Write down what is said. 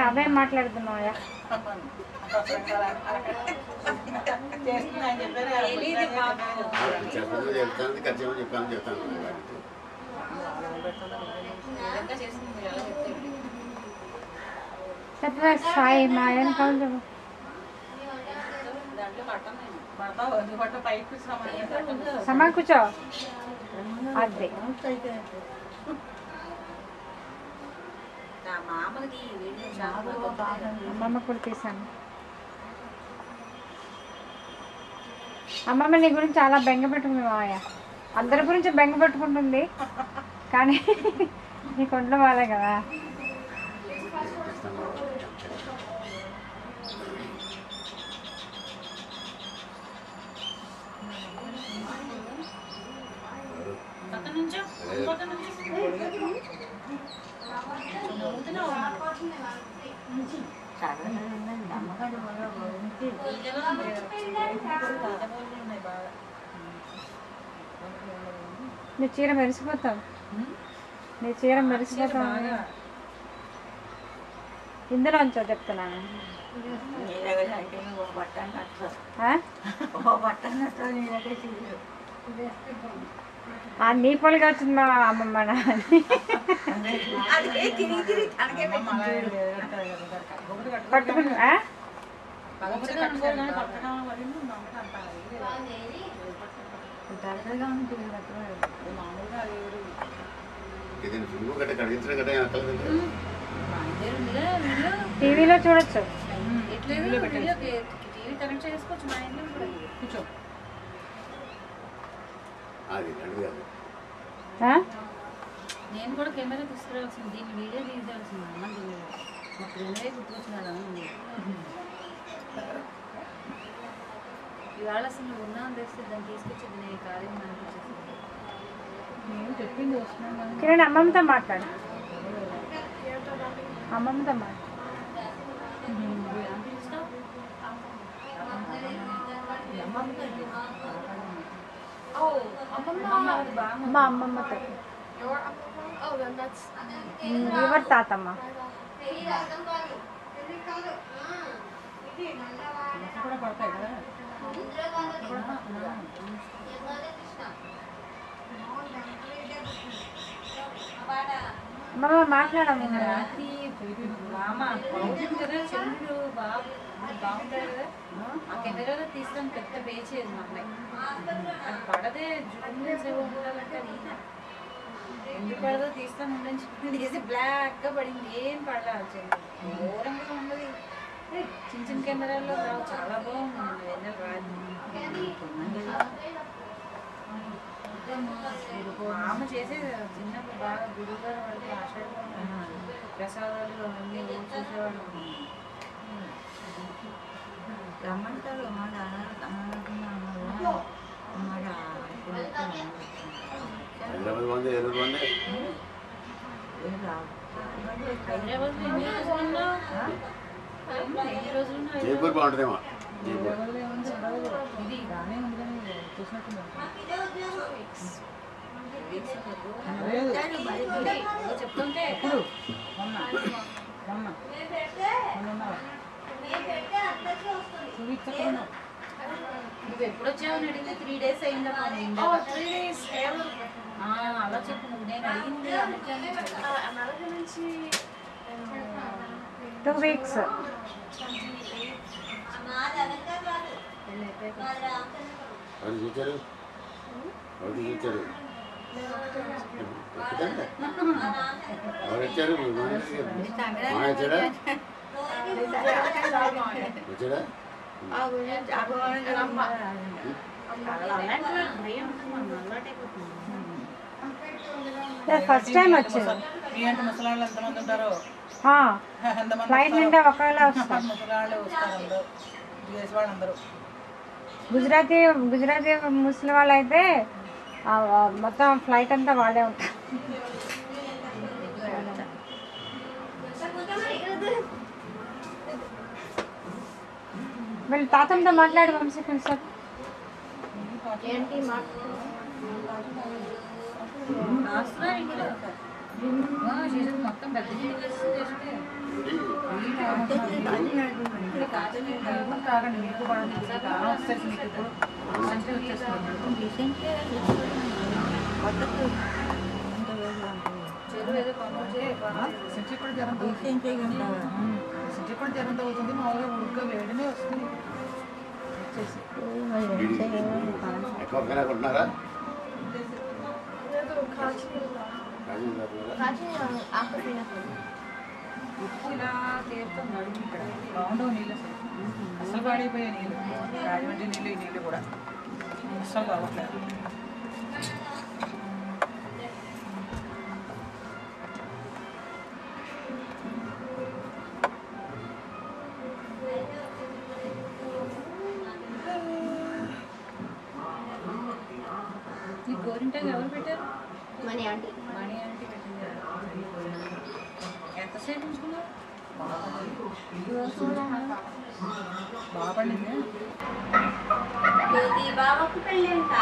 అవే మాట్లాడుతున్నావా? చెప్పరా సాయి మా ఆయన కాదు సమా కూర్చో. అదే అమ్మమ్మ కూడా తీసాను. అమ్మమ్మ నీ గురించి చాలా బెంగ పెట్టుకుంది మావయ్య. అందరి గురించి బెంగ పెట్టుకుంటుంది కానీ నీకు ఒంట్లో బాలే కదా. నీ చీర మెరిసిపోతావు, నీ చీర మెరిసిపోతావు. ఇందులోంచో చెప్తున్నాను. నీ పొలిగా వచ్చింది మా అమ్మమ్మ. పట్టుకుని టీవీలో చూడొచ్చు. నేను కూడా కెమెరా తీసుకురావాల్సింది, దీన్ని వీడియో తీయాల్సింది. అమ్మ మా కెమెరా గుర్తుకొచ్చినాడు. ఇవాళ అసలు నువ్వు ఉన్నాను తెస్తే దాన్ని తీసుకొచ్చేది నేను కార్యం అనిపించేది. నేను చెప్పింది వస్తున్నాను. కిరణ్ అమ్మమ్మతో మాట్లాడు, అమ్మమ్మతో మాట్లాడు. మా అమ్మమ్మతో ఎవరు తాతమ్మ. అమ్మమ్మ మాట్లాడము. రాత్రి మామ అవుతుంది కదా, చంద్రుడు బాగుంటాడు కదా, ఆ కెమెరాలో తీస్తాను. పెద్ద పేచేది మా అమ్మాయి. అది పడదే జూమ్ ఉండాలంటే ఎందుకు పడదో తీస్తాను ఉండని చెప్పి తీసి బ్లాక్గా పడింది. ఏం పడలా, ఘోరంగా ఉన్నది. చిన్న చిన్న కెమెరాల్లో రావు, చాలా బాగుంది. వెన్నెల రాదు. ఆమె చేసేది చిన్నప్పుడు బాగా గురువు గారు వాళ్ళకి ఆషాఢం ప్రసాదాలు అవన్నీ చూసేవాళ్ళు. రమ్మంటారు హైదరాబాద్ ఎన్ని రోజులు జైపూర్ బాగుంటుందేమో. ఇది బాగానే ఉంది చూసినట్టు చెప్తుంటే నువ్వు ఎప్పుడు వచ్చావని అడిగితే 3 days అయిందా? అలా చెప్పు. నువ్వు నేను అడిగింది 2 weeks. ఎవరు చూచారు? ఎవరు చూచారు? ఎవరు వచ్చారు? వచ్చాడా? వచ్చాడా? ఫస్ట్ టైం వచ్చింది. ఫ్లైట్ నిండా ఒకవేళ గుజరాతీ ముస్లిం వాళ్ళు అయితే మొత్తం ఫ్లైట్ అంతా వాళ్ళే ఉంటారు. వీళ్ళు తాతంతో మాట్లాడు వంశీ కొంచెం. చేసేది మొత్తం పెద్ద నీళ్ళు చేస్తే తాగండి మీకు కూడా కాలం వస్తుంది మీకు ఇప్పుడు సంచి వచ్చేస్తుంది చెరువు ఏదో సంచి కూడా జ్వరంతో అవుతుంది మామూలుగా ఉడుక వేడినే వస్తుంది వచ్చేసి ఎక్కువ తినకుంటున్నారా ఉప్పు ఇలా తీరుతుంది నడుము ఇక్కడ బాగుండవు నీళ్ళు అసలు పాడైపోయాయి నీళ్ళు రాజమండ్రి నీళ్ళు ఈ నీళ్ళు కూడా అసలు బాగోట్లేదు ఈ గోరింటాకు ఎవరు పెట్టారు మనీ ఆంటీ మణి ఆంటీ పెట్టింది ఎంతసేపు ఉంచుకున్నావు బాగా పండింది బాబాకు పెళ్ళి అంట